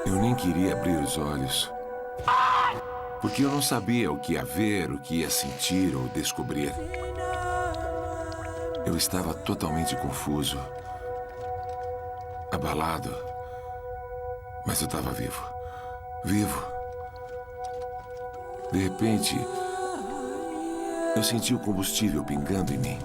Eu nem queria abrir os olhos. Porque eu não sabia o que ia ver, o que ia sentir ou descobrir. Eu estava totalmente confuso, abalado. Mas eu estava vivo. Vivo. De repente, eu senti o combustível pingando em mim.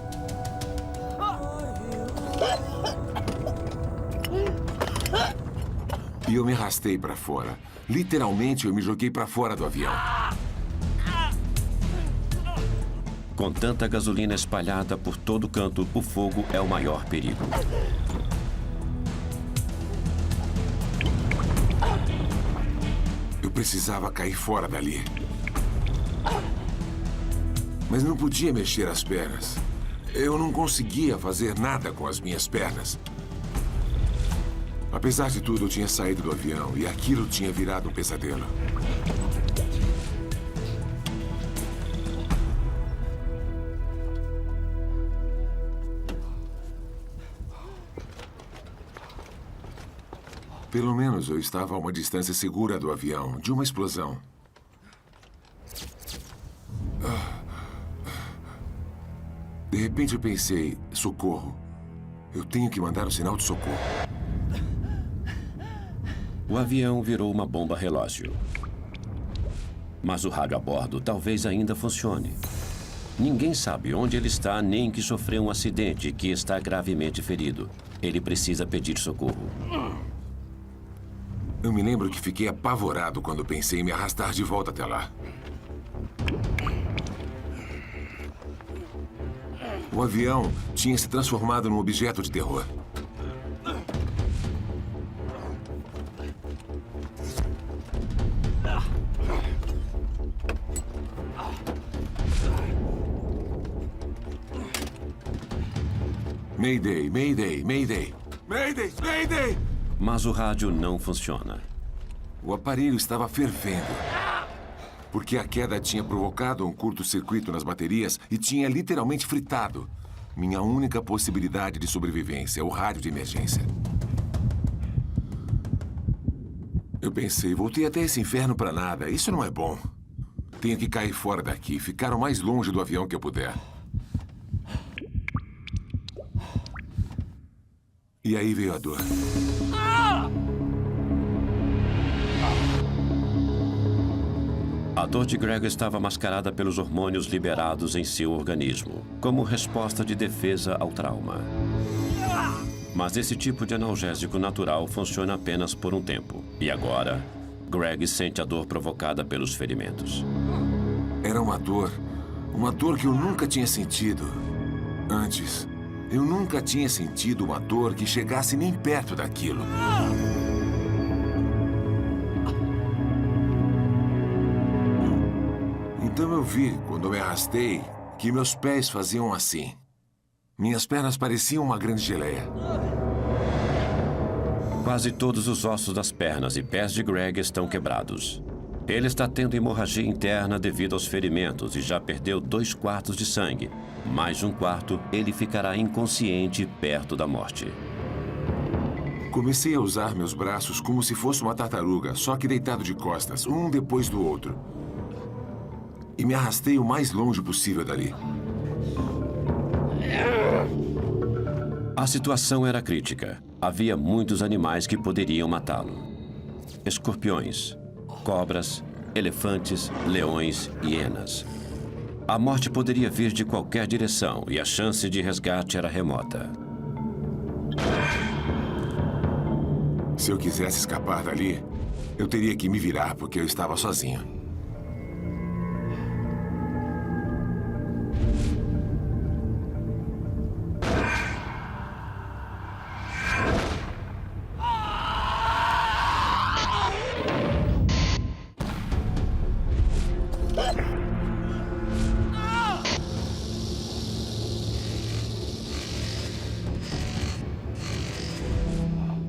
E eu me arrastei para fora. Literalmente, eu me joguei para fora do avião. Com tanta gasolina espalhada por todo canto, o fogo é o maior perigo. Eu precisava cair fora dali. Mas não podia mexer as pernas. Eu não conseguia fazer nada com as minhas pernas. Apesar de tudo, eu tinha saído do avião e aquilo tinha virado um pesadelo. Pelo menos eu estava a uma distância segura do avião, de uma explosão. De repente eu pensei, socorro. Eu tenho que mandar um sinal de socorro. O avião virou uma bomba relógio. Mas o rádio a bordo talvez ainda funcione. Ninguém sabe onde ele está, nem que sofreu um acidente e que está gravemente ferido. Ele precisa pedir socorro. Eu me lembro que fiquei apavorado quando pensei em me arrastar de volta até lá. O avião tinha se transformado num objeto de terror. Mayday, Mayday, Mayday! Mayday, Mayday! Mas o rádio não funciona. O aparelho estava fervendo. Porque a queda tinha provocado um curto-circuito nas baterias e tinha literalmente fritado minha única possibilidade de sobrevivência, o rádio de emergência. Eu pensei, voltei até esse inferno para nada. Isso não é bom. Tenho que cair fora daqui, ficar o mais longe do avião que eu puder. E aí veio a dor. A dor de Greg estava mascarada pelos hormônios liberados em seu organismo, como resposta de defesa ao trauma. Mas esse tipo de analgésico natural funciona apenas por um tempo. E agora, Greg sente a dor provocada pelos ferimentos. Era uma dor que eu nunca tinha sentido antes. Eu nunca tinha sentido uma dor que chegasse nem perto daquilo. Então eu vi, quando eu me arrastei, que meus pés faziam assim. Minhas pernas pareciam uma grande geleia. Quase todos os ossos das pernas e pés de Greg estão quebrados. Ele está tendo hemorragia interna devido aos ferimentos e já perdeu 2/4 de sangue. Mais 1/4, ele ficará inconsciente perto da morte. Comecei a usar meus braços como se fosse uma tartaruga, só que deitado de costas, um depois do outro. E me arrastei o mais longe possível dali. A situação era crítica. Havia muitos animais que poderiam matá-lo. Escorpiões, cobras, elefantes, leões e hienas. A morte poderia vir de qualquer direção e a chance de resgate era remota. Se eu quisesse escapar dali, eu teria que me virar porque eu estava sozinho.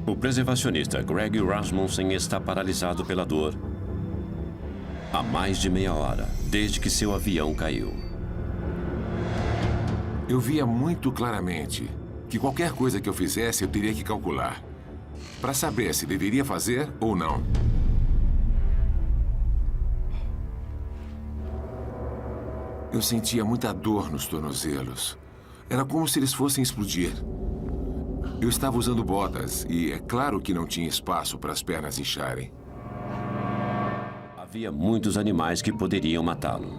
O preservacionista Greg Rasmussen está paralisado pela dor há mais de meia hora, desde que seu avião caiu. Eu via muito claramente que qualquer coisa que eu fizesse, eu teria que calcular. para saber se deveria fazer ou não. Eu sentia muita dor nos tornozelos. Era como se eles fossem explodir. Eu estava usando botas e é claro que não tinha espaço para as pernas incharem. Havia muitos animais que poderiam matá-lo.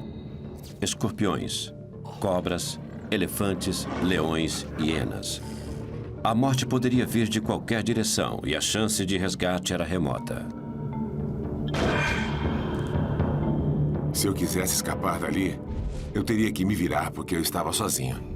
Escorpiões, cobras, elefantes, leões e hienas. A morte poderia vir de qualquer direção e a chance de resgate era remota. Se eu quisesse escapar dali, eu teria que me virar porque eu estava sozinho.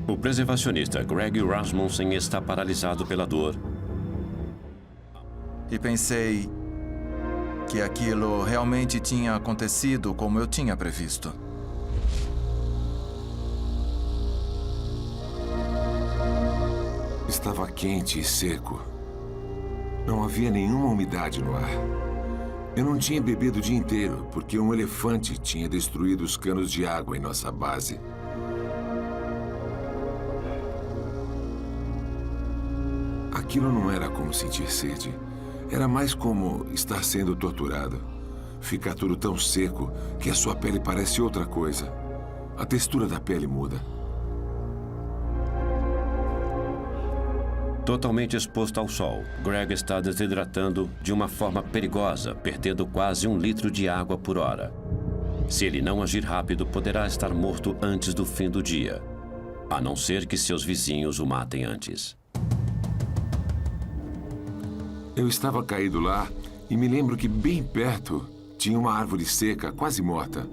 O preservacionista Greg Rasmussen está paralisado pela dor. E pensei que aquilo realmente tinha acontecido como eu tinha previsto. Estava quente e seco. Não havia nenhuma umidade no ar. Eu não tinha bebido o dia inteiro porque um elefante tinha destruído os canos de água em nossa base. Aquilo não era como sentir sede. Era mais como estar sendo torturado. Ficar tudo tão seco que a sua pele parece outra coisa. A textura da pele muda. Totalmente exposto ao sol, Greg está desidratando de uma forma perigosa, perdendo quase 1 litro de água por hora. Se ele não agir rápido, poderá estar morto antes do fim do dia, a não ser que seus vizinhos o matem antes. Eu estava caído lá e me lembro que bem perto tinha uma árvore seca, quase morta.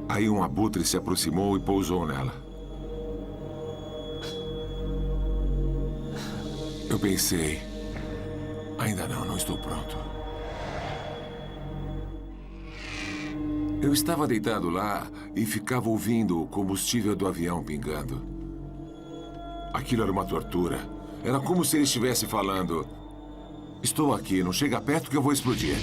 Aí um abutre se aproximou e pousou nela. Eu pensei, ainda não estou pronto. Eu estava deitado lá e ficava ouvindo o combustível do avião pingando. Aquilo era uma tortura. Era como se ele estivesse falando: estou aqui, não chega perto que eu vou explodir.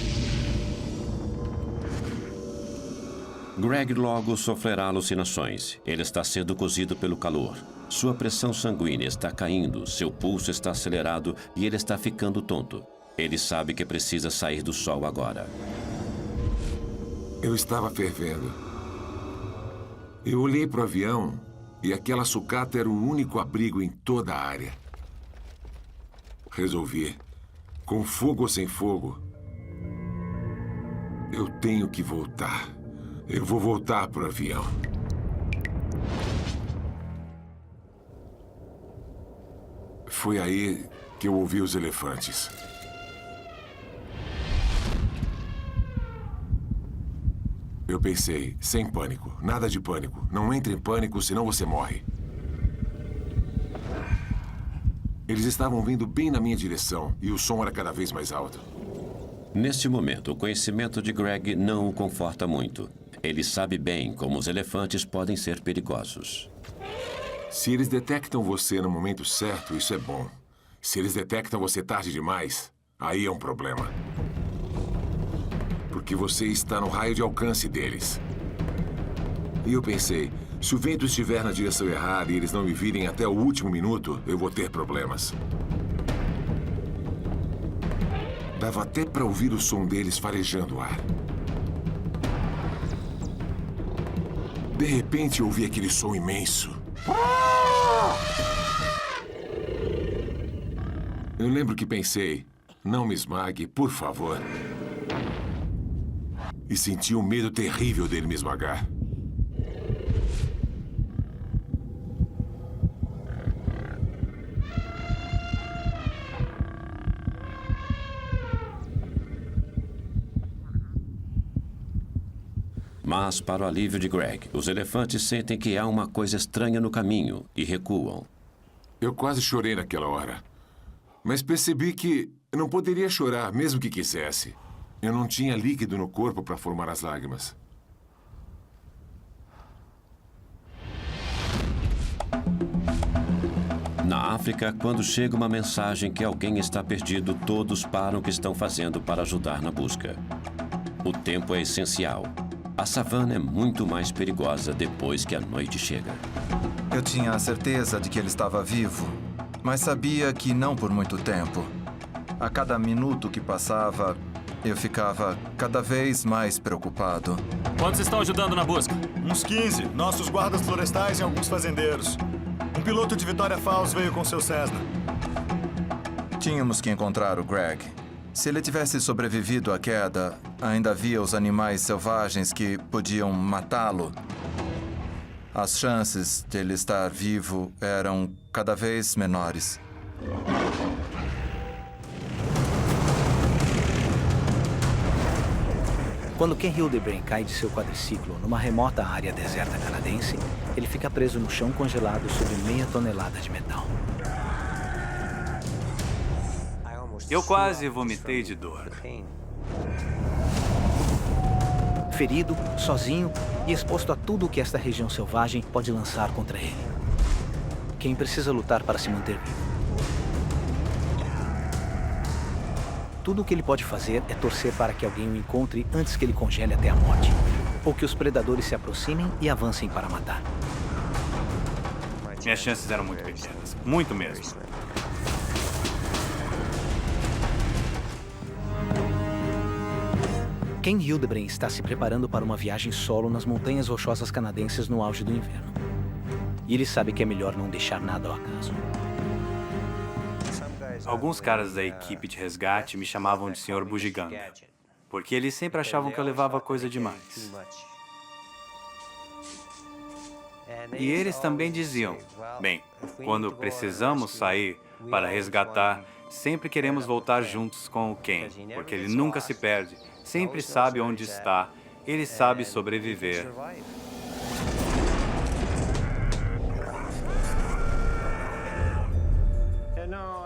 Greg logo sofrerá alucinações. Ele está sendo cozido pelo calor. Sua pressão sanguínea está caindo, seu pulso está acelerado e ele está ficando tonto. Ele sabe que precisa sair do sol agora. Eu estava fervendo. Eu olhei para o avião e aquela sucata era o único abrigo em toda a área. Resolvi, com fogo ou sem fogo, eu tenho que voltar. Eu vou voltar para o avião. Foi aí que eu ouvi os elefantes. Eu pensei, sem pânico, nada de pânico. Não entre em pânico, senão você morre. Eles estavam vindo bem na minha direção e o som era cada vez mais alto. Neste momento, o conhecimento de Greg não o conforta muito. Ele sabe bem como os elefantes podem ser perigosos. Se eles detectam você no momento certo, isso é bom. Se eles detectam você tarde demais, aí é um problema. Porque você está no raio de alcance deles. E eu pensei, se o vento estiver na direção errada e eles não me virem até o último minuto, eu vou ter problemas. Dava até para ouvir o som deles farejando o ar. De repente, eu ouvi aquele som imenso. Eu lembro que pensei, não me esmague, por favor. E senti um medo terrível dele me esmagar. Mas, para o alívio de Greg, os elefantes sentem que há uma coisa estranha no caminho e recuam. Eu quase chorei naquela hora. Mas percebi que eu não poderia chorar, mesmo que quisesse. Eu não tinha líquido no corpo para formar as lágrimas. Na África, quando chega uma mensagem que alguém está perdido, todos param o que estão fazendo para ajudar na busca. O tempo é essencial. A savana é muito mais perigosa depois que a noite chega. Eu tinha a certeza de que ele estava vivo, mas sabia que não por muito tempo. A cada minuto que passava, eu ficava cada vez mais preocupado. Quantos estão ajudando na busca? Uns 15. Nossos guardas florestais e alguns fazendeiros. Um piloto de Vitória Falls veio com seu Cessna. Tínhamos que encontrar o Greg. Se ele tivesse sobrevivido à queda, ainda havia os animais selvagens que podiam matá-lo. As chances de ele estar vivo eram cada vez menores. Quando Ken Hildebrand cai de seu quadriciclo numa remota área deserta canadense, ele fica preso no chão congelado sob meia tonelada de metal. Eu quase vomitei de dor. Ferido, sozinho e exposto a tudo o que esta região selvagem pode lançar contra ele. Ken precisa lutar para se manter vivo. Tudo o que ele pode fazer é torcer para que alguém o encontre antes que ele congele até a morte, ou que os predadores se aproximem e avancem para matar. Minhas chances eram muito pequenas. Muito mesmo. Ken Hildebrand está se preparando para uma viagem solo nas montanhas rochosas canadenses no auge do inverno. E ele sabe que é melhor não deixar nada ao acaso. Alguns caras da equipe de resgate me chamavam de Sr. Bugiganga, porque eles sempre achavam que eu levava coisa demais. E eles também diziam, bem, quando precisamos sair para resgatar, sempre queremos voltar juntos com o Ken, porque ele nunca se perde, sempre sabe onde está, ele sabe sobreviver.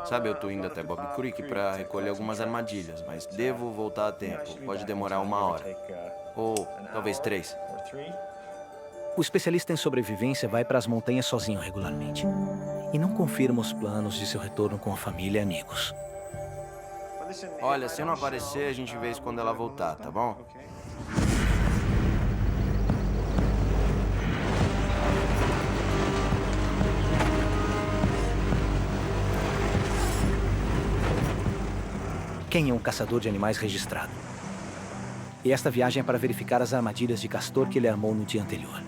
Sabe, eu tô indo até Bob Creek para recolher algumas armadilhas, mas devo voltar a tempo. Pode demorar 1 hora. Ou talvez 3. O especialista em sobrevivência vai para as montanhas sozinho regularmente. E não confirma os planos de seu retorno com a família e amigos. Olha, se eu não aparecer, a gente vê isso quando ela voltar, tá bom? Ken é um caçador de animais registrado. E esta viagem é para verificar as armadilhas de castor que ele armou no dia anterior.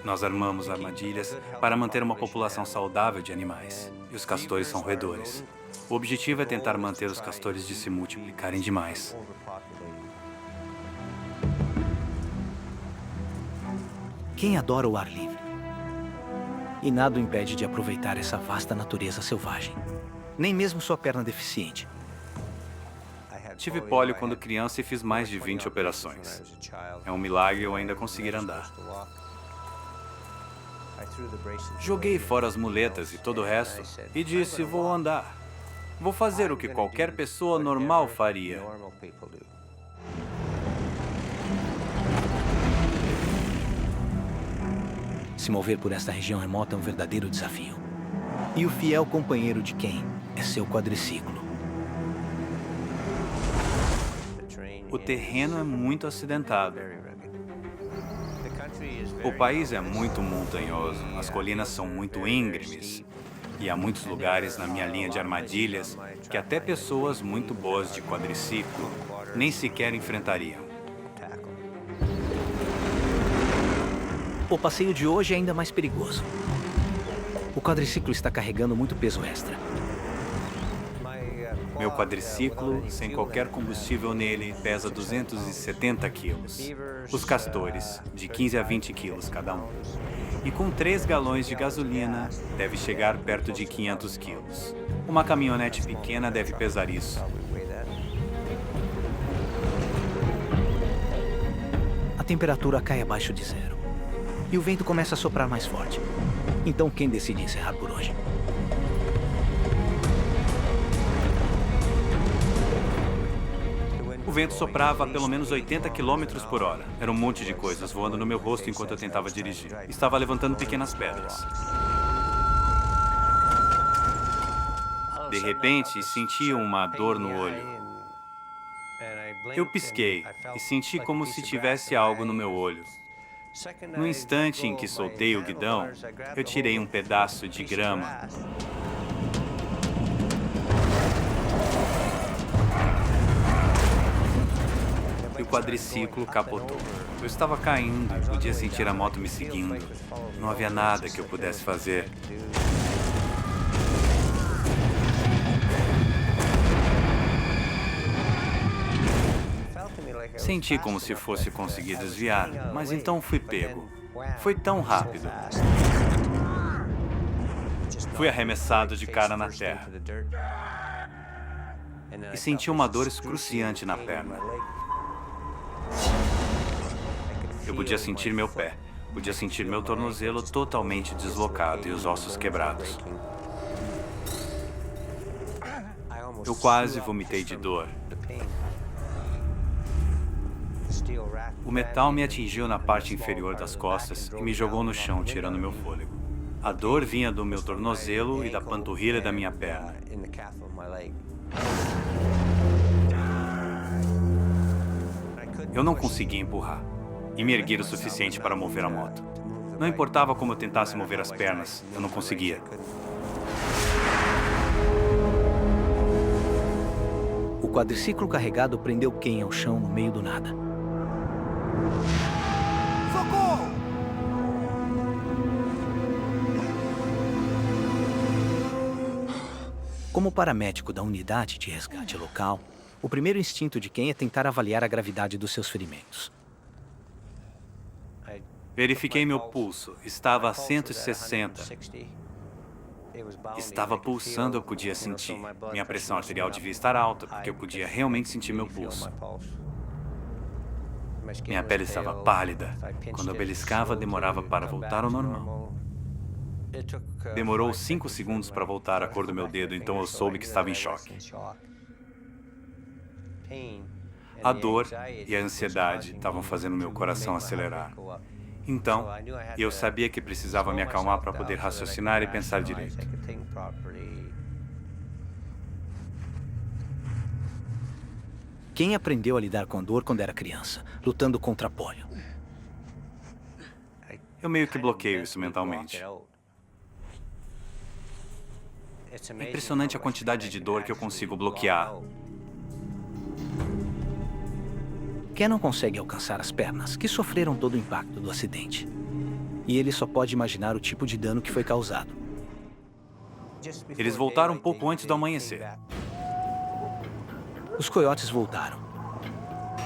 Nós armamos armadilhas para manter uma população saudável de animais. E os castores são roedores. O objetivo é tentar manter os castores de se multiplicarem demais. Ken adora o ar livre. E nada o impede de aproveitar essa vasta natureza selvagem. Nem mesmo sua perna deficiente. Tive pólio quando criança e fiz mais de 20 operações. É um milagre eu ainda conseguir andar. Joguei fora as muletas e todo o resto e disse, vou andar. Vou fazer o que qualquer pessoa normal faria. Se mover por esta região remota é um verdadeiro desafio. E o fiel companheiro de Ken é seu quadriciclo. O terreno é muito acidentado. O país é muito montanhoso, as colinas são muito íngremes. E há muitos lugares na minha linha de armadilhas que até pessoas muito boas de quadriciclo nem sequer enfrentariam. O passeio de hoje é ainda mais perigoso. O quadriciclo está carregando muito peso extra. Meu quadriciclo, sem qualquer combustível nele, pesa 270 quilos. Os castores, de 15 a 20 quilos cada um. E com 3 galões de gasolina, deve chegar perto de 500 quilos. Uma caminhonete pequena deve pesar isso. A temperatura cai abaixo de 0. E o vento começa a soprar mais forte. Então Ken decide encerrar por hoje. vento soprava a pelo menos 80 quilômetros por hora. Era um monte de coisas voando no meu rosto enquanto eu tentava dirigir. Estava levantando pequenas pedras. De repente, senti uma dor no olho. Eu pisquei e senti como se tivesse algo no meu olho. No instante em que soltei o guidão, eu tirei um pedaço de grama. E o quadriciclo capotou. Eu estava caindo e podia sentir a moto me seguindo. Não havia nada que eu pudesse fazer. Senti como se fosse conseguir desviar, mas então fui pego. Foi tão rápido. Fui arremessado de cara na terra. E senti uma dor excruciante na perna. Eu podia sentir meu pé, podia sentir meu tornozelo totalmente deslocado e os ossos quebrados. Eu quase vomitei de dor. O metal me atingiu na parte inferior das costas e me jogou no chão, tirando meu fôlego. A dor vinha do meu tornozelo e da panturrilha da minha perna. Eu não conseguia empurrar e me erguer o suficiente para mover a moto. Não importava como eu tentasse mover as pernas, eu não conseguia. O quadriciclo carregado prendeu Ken ao chão no meio do nada. Socorro! Como paramédico da unidade de resgate local, o primeiro instinto de Ken é tentar avaliar a gravidade dos seus ferimentos. Verifiquei meu pulso. Estava a 160. Estava pulsando, eu podia sentir. Minha pressão arterial devia estar alta, porque eu podia realmente sentir meu pulso. Minha pele estava pálida. Quando eu beliscava, demorava para voltar ao normal. Demorou 5 segundos para voltar a cor do meu dedo, então eu soube que estava em choque. A dor e a ansiedade estavam fazendo meu coração acelerar. Então, eu sabia que precisava me acalmar para poder raciocinar e pensar direito. Ken aprendeu a lidar com a dor quando era criança, lutando contra a polio. Eu meio que bloqueio isso mentalmente. É impressionante a quantidade de dor que eu consigo bloquear. Ken não consegue alcançar as pernas, que sofreram todo o impacto do acidente. E ele só pode imaginar o tipo de dano que foi causado. Eles voltaram um pouco antes do amanhecer. Os coiotes voltaram.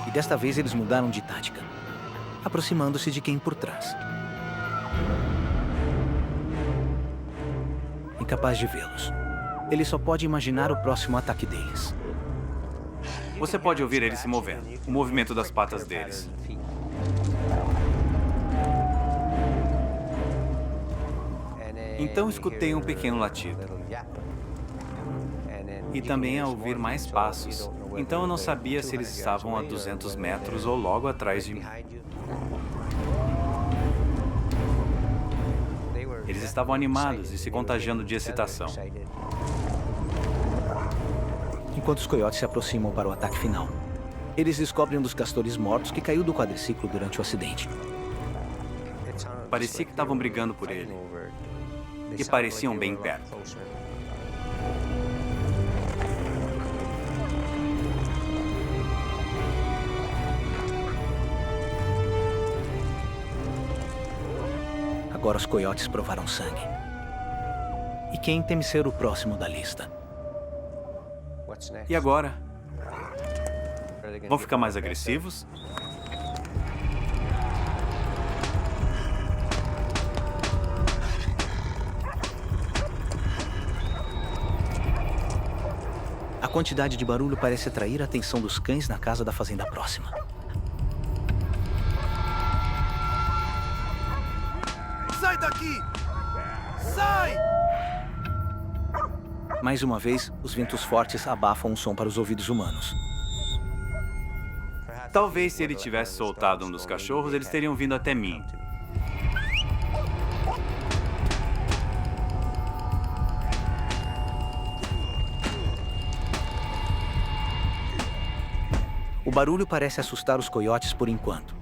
E desta vez eles mudaram de tática, aproximando-se de Ken por trás. Incapaz de vê-los, ele só pode imaginar o próximo ataque deles. Você pode ouvir eles se movendo, o movimento das patas deles. Então escutei um pequeno latido. E também a ouvir mais passos. Então eu não sabia se eles estavam a 200 metros ou logo atrás de mim. Eles estavam animados e se contagiando de excitação. Enquanto os coiotes se aproximam para o ataque final, eles descobrem um dos castores mortos que caiu do quadriciclo durante o acidente. Parecia que estavam brigando por ele. E pareciam bem perto. Agora os coiotes provaram sangue. E quem teme ser o próximo da lista? E agora? Vão ficar mais agressivos? A quantidade de barulho parece atrair a atenção dos cães na casa da fazenda próxima. Sai daqui! Sai! Mais uma vez, os ventos fortes abafam o som para os ouvidos humanos. Talvez se ele tivesse soltado um dos cachorros, eles teriam vindo até mim. O barulho parece assustar os coiotes por enquanto.